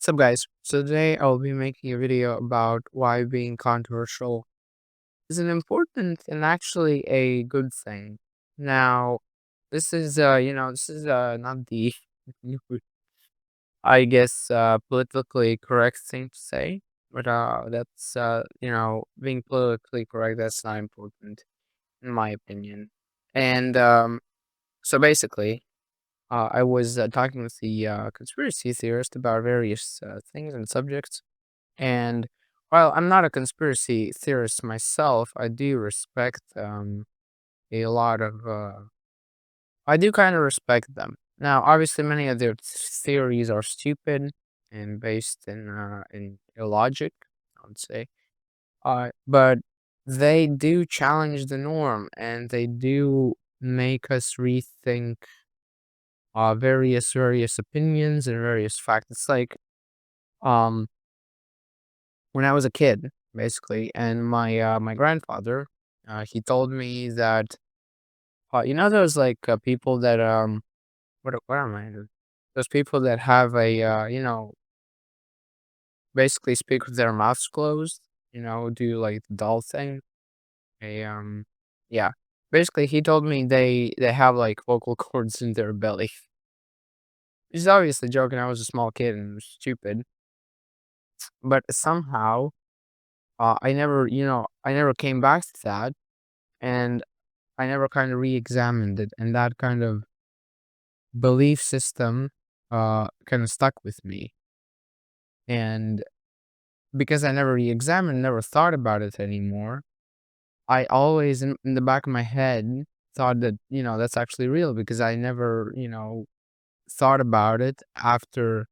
What's up, guys? So today I'll be making a video about why being controversial is an important and actually a good thing. Now, this is not the, I guess, politically correct thing to say, but that's being politically correct. That's not important in my opinion. And so basically, I was talking with the conspiracy theorist about various things and subjects. And while I'm not a conspiracy theorist myself, I do respect a lot of. I do kind of respect them. Now, obviously, many of their theories are stupid and based in illogic, I would say. But they do challenge the norm, and they do make us rethink various opinions and various facts. It's like um when I was a kid, basically, and my grandfather, he told me that those like people that what am I doing? Those people that have a basically speak with their mouths closed, do like the doll thing. A yeah. Basically, he told me they have like vocal cords in their belly. He's obviously joking. I was a small kid and was stupid, but somehow I never came back to that, and I never kind of re-examined it, and that kind of belief system kind of stuck with me. And because I never re-examined, never thought about it anymore, I always in the back of my head thought that, that's actually real because I never, thought about it after,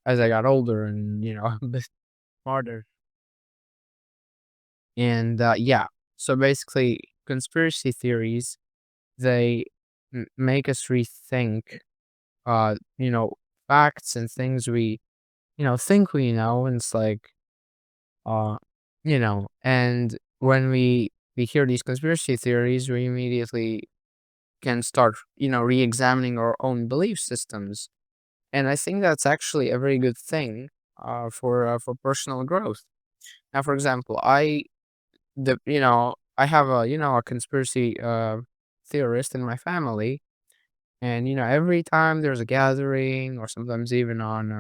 as I got older and, a bit smarter. And yeah, so basically conspiracy theories, they make us rethink uh, you know, facts and things we, think we know. And it's like, uh, and when we hear these conspiracy theories, we immediately can start, re-examining our own belief systems. And I think that's actually a very good thing, for personal growth. Now, for example, I have a conspiracy, theorist in my family. And every time there's a gathering, or sometimes even on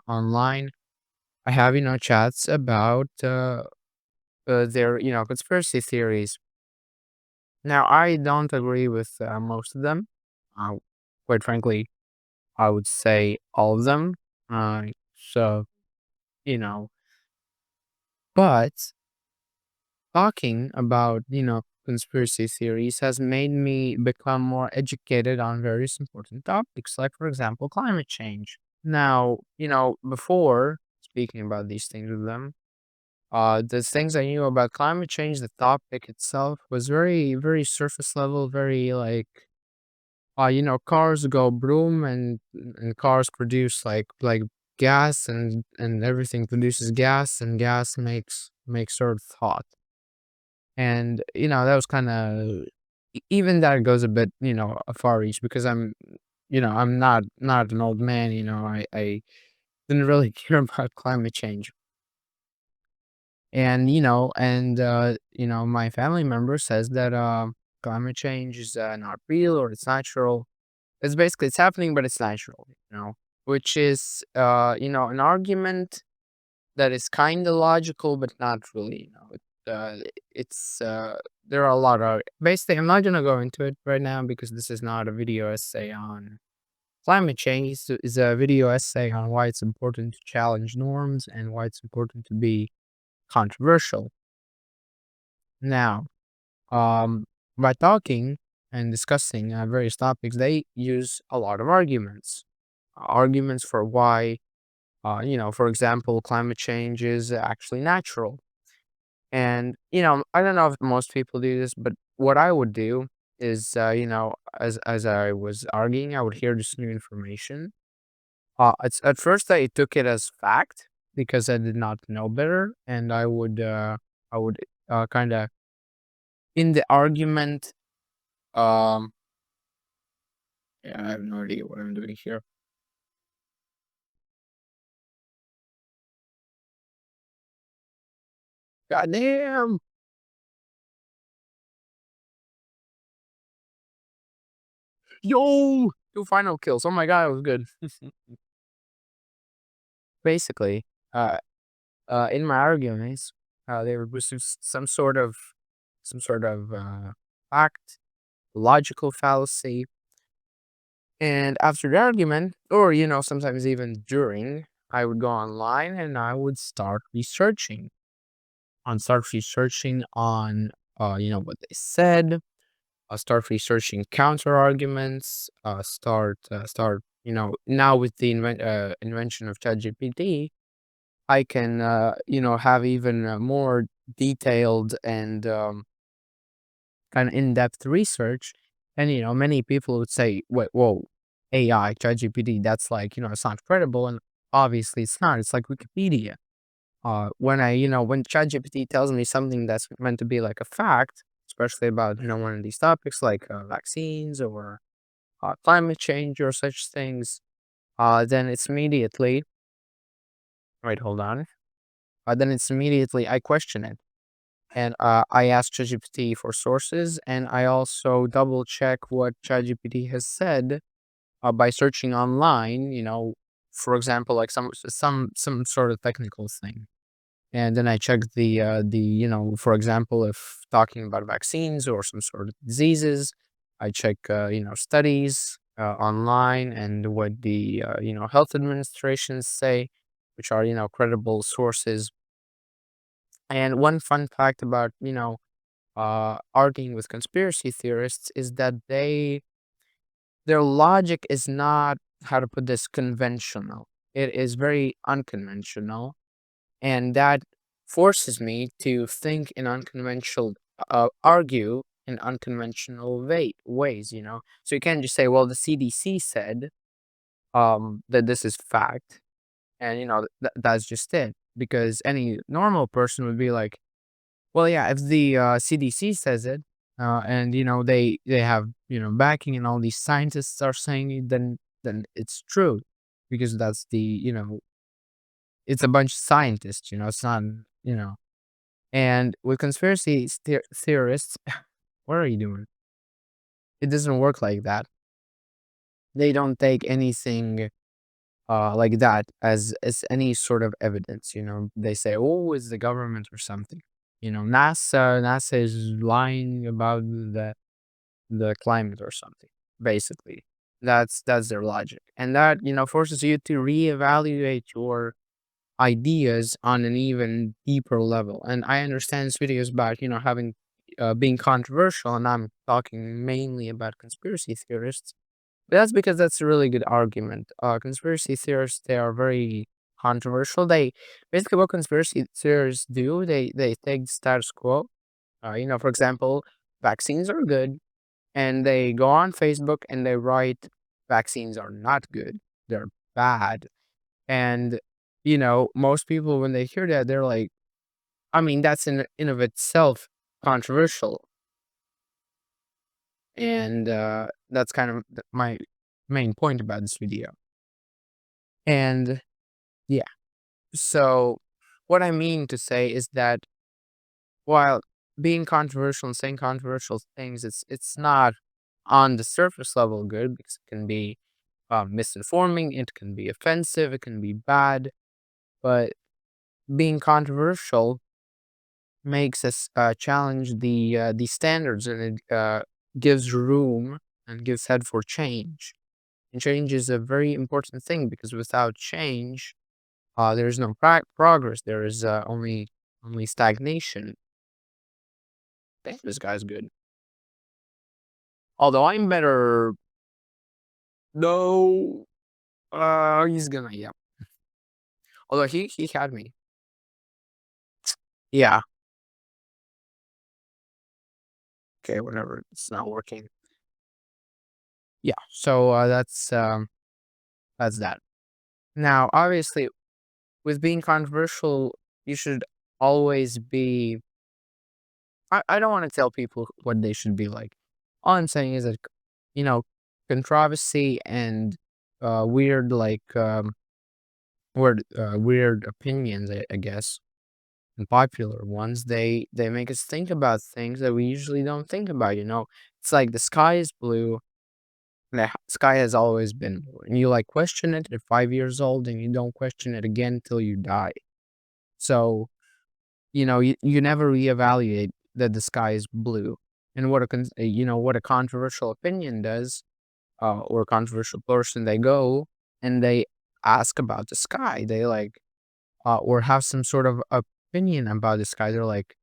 online, I have chats about their conspiracy theories. Now, I don't agree with most of them. Uh, quite frankly, I would say all of them. Uh, so you know, but talking about conspiracy theories has made me become more educated on various important topics, like for example, climate change. Now, before speaking about these things with them, the things I knew about climate change, the topic itself was very, very surface level, very like, cars go broom, and cars produce like gas, and everything produces gas, and gas makes Earth hot. And that was kind of, even that goes a bit, a far reach because I'm not an old man. I didn't really care about climate change. And my family member says that climate change is not real, or it's natural. It's basically it's happening, but it's natural, which is an argument that is kind of logical, but not really. It's there are a lot of, basically, I'm not gonna go into it right now because this is not a video essay on climate change. It's a video essay on why it's important to challenge norms and why it's important to be controversial. Now, by talking and discussing various topics, they use a lot of arguments for why, for example, climate change is actually natural. And I don't know if most people do this, but what I would do is, as I was arguing, I would hear this new information. At first I took it as fact because I did not know better, and I would kind of, in the argument. Um, yeah, I have no idea what I'm doing here. Goddamn. Yo! 2 final kills. Oh my god, it was good. Basically, uh, in my arguments, they were boosting some sort of, fact, logical fallacy, and after the argument, or, sometimes even during, I would go online and I would start researching on, what they said. Start researching counter arguments. Now with the invention of ChatGPT, I can, have even more detailed and kind of in-depth research. And, many people would say, wait, whoa, AI, ChatGPT, that's like, it's not credible. And obviously it's not. It's like Wikipedia. When ChatGPT tells me something that's meant to be like a fact, especially about, one of these topics like vaccines or climate change or such things, then it's immediately, wait, hold on. Then it's immediately, I question it. And I ask ChatGPT for sources, and I also double check what ChatGPT has said by searching online. For example, like some sort of technical thing, and then I check for example, if talking about vaccines or some sort of diseases, I check studies online and what the health administrations say, which are credible sources. And one fun fact about arguing with conspiracy theorists is that their logic is not, how to put this, conventional. It is very unconventional, and that forces me to think in unconventional, argue in unconventional ways. So you can't just say, well, the CDC said that this is fact, and that's just it, because any normal person would be like, well, yeah, if the CDC says it, and they have backing, and all these scientists are saying it, then it's true, because that's the it's a bunch of scientists. It's not you know. And with conspiracy theorists, what are you doing? It doesn't work like that. They don't take anything like that as any sort of evidence. They say, oh, it's the government or something. NASA is lying about the climate or something. Basically, that's their logic, and that forces you to reevaluate your ideas on an even deeper level. And I understand this video is about having being controversial, and I'm talking mainly about conspiracy theorists. But that's because that's a really good argument. Conspiracy theorists, they are very controversial. They basically, what conspiracy theorists do, they take the status quo. For example, vaccines are good, and they go on Facebook and they write vaccines are not good. They're bad. And most people, when they hear that, they're like, I mean, that's in of itself controversial. And that's kind of my main point about this video. And yeah, so what I mean to say is that while being controversial and saying controversial things, it's not on the surface level good, because it can be misinforming, it can be offensive, it can be bad. But being controversial makes us challenge the standards, and it gives room and gives head for change. And change is a very important thing, because without change, there is no progress. There is only stagnation. Damn, this guy's good. Although I'm better. No, he's gonna, yeah. Although he had me. Yeah. Okay, whatever. It's not working. Yeah. So that's that. Now, obviously, with being controversial, you should always be. I don't want to tell people what they should be like. All I'm saying is that, you know, controversy and weird, like, weird opinions, I guess, and popular ones, they make us think about things that we usually don't think about, you know? It's like the sky is blue, and the sky has always been blue, and you, like, question it at 5 years old, and you don't question it again till you die. So, you know, you never reevaluate that the sky is blue. And what a controversial opinion does, or a controversial person, they go and they ask about the sky. They like, or have some sort of opinion about the sky. They're like,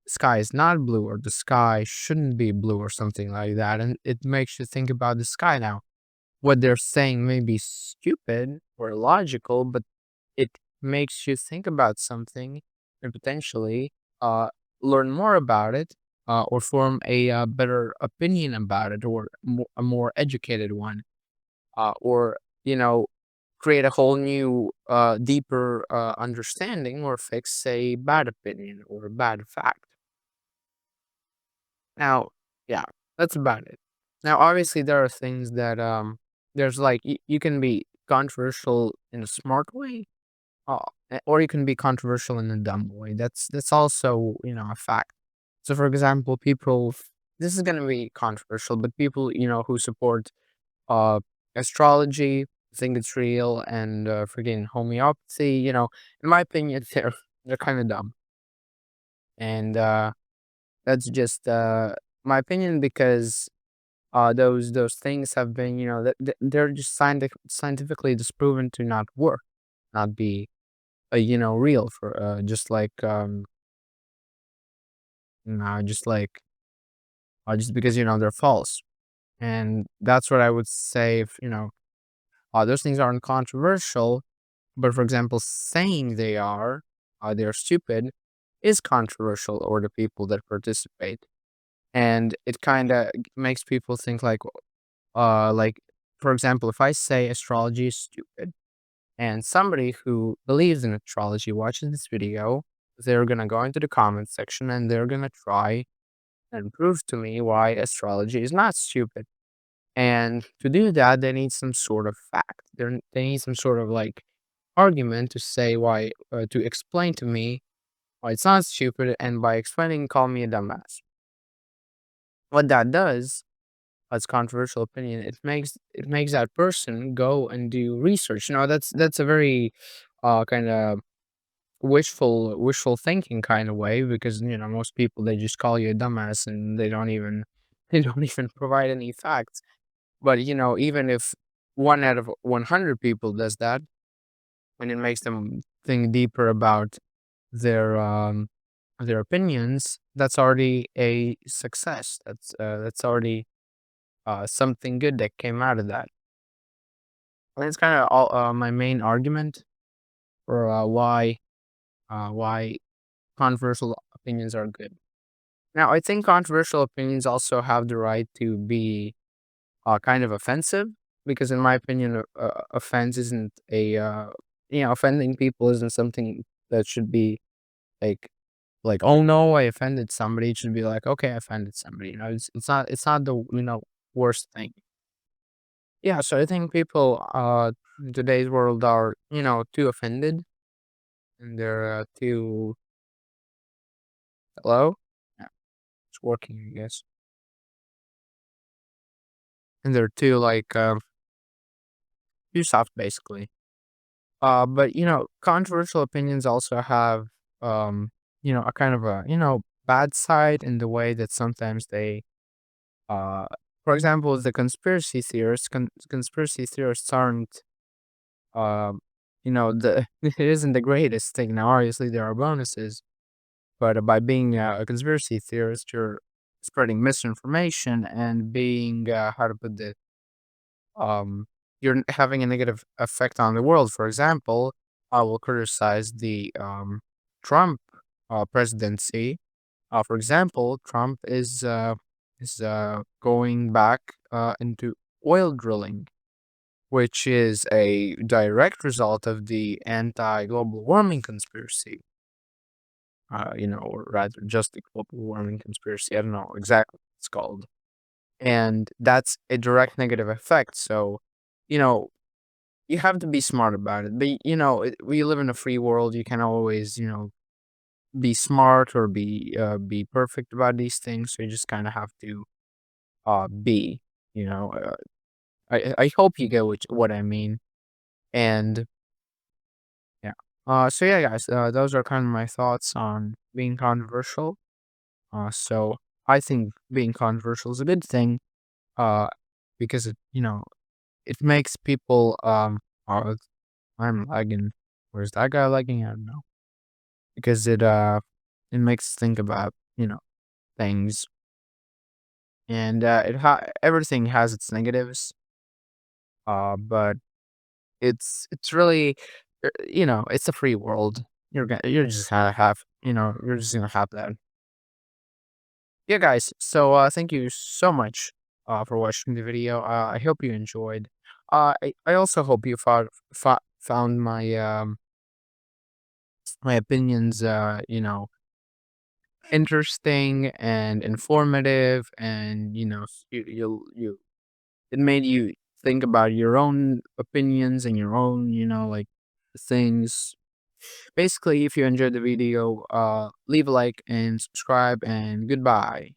sky is not blue, or the sky shouldn't be blue, or something like that. And it makes you think about the sky now. What they're saying may be stupid or illogical, but it makes you think about something and potentially uh, learn more about it, or form a better opinion about it, or a more educated one, or, you know, create a whole new, deeper understanding, or fix a bad opinion or a bad fact. Now, yeah, that's about it. Now, obviously, there are things that there's like you can be controversial in a smart way, or you can be controversial in a dumb way. That's also, a fact. So, for example, this is gonna be controversial, but people, who support uh astrology, think it's real, and freaking homeopathy, in my opinion, they're kind of dumb, and that's just my opinion, because those things have been, they're just scientifically disproven to not work, not be real, for just like just because they're false. And that's what I would say, if those things aren't controversial, but for example, saying they're stupid, is controversial, or the people that participate. And it kind of makes people think like, for example, if I say astrology is stupid, and somebody who believes in astrology watches this video, they're gonna go into the comment section, and they're gonna try and prove to me why astrology is not stupid. And to do that, they need some sort of fact. They need some sort of like argument to say why, to explain to me why it's not stupid, and by explaining, call me a dumbass. What that does, as controversial opinion, it makes that person go and do research. That's a very kind of wishful thinking kind of way, because most people, they just call you a dumbass, and they don't even they don't even provide any facts. But even if 1 out of 100 people does that, and it makes them think deeper about their um their opinions, that's already a success. That's already something good that came out of that. And it's kind of all my main argument for why controversial opinions are good. Now, I think controversial opinions also have the right to be kind of offensive, because in my opinion, offense isn't offending people isn't something that should be like oh no, I offended somebody. It should be like, okay, I offended somebody. It's not the worst thing. Yeah, so I think people in today's world are too offended, and they're too hello. Yeah, it's working, I guess, and they're too like too soft, basically. But controversial opinions also have a kind of a bad side, in the way that sometimes they uh for example, the conspiracy theorists aren't the it isn't the greatest thing. Now, obviously, there are bonuses, but by being a conspiracy theorist, you're spreading misinformation, and being how to put it, um, you're having a negative effect on the world. For example, I will criticize the Trump presidency. For example, Trump is going back into oil drilling, which is a direct result of the anti-global warming conspiracy. Or rather, just the global warming conspiracy. I don't know exactly what it's called, and that's a direct negative effect. So, you know, you have to be smart about it. But we live in a free world. You can always, be smart or be perfect about these things. So you just kind of have to be, you know. I hope you get what I mean. And yeah. So yeah, guys. Those are kind of my thoughts on being controversial. So I think being controversial is a good thing. Uh, because it makes people Oh, I'm lagging. Where's that guy lagging? I don't know. Because it makes us think about things, and everything has its negatives. But it's really it's a free world. You're just gonna have you're just gonna have that. Yeah, guys. So thank you so much for watching the video. I hope you enjoyed. I also hope you found my opinions interesting and informative, and it made you think about your own opinions and your own like things. Basically, if you enjoyed the video, leave a like and subscribe, and goodbye.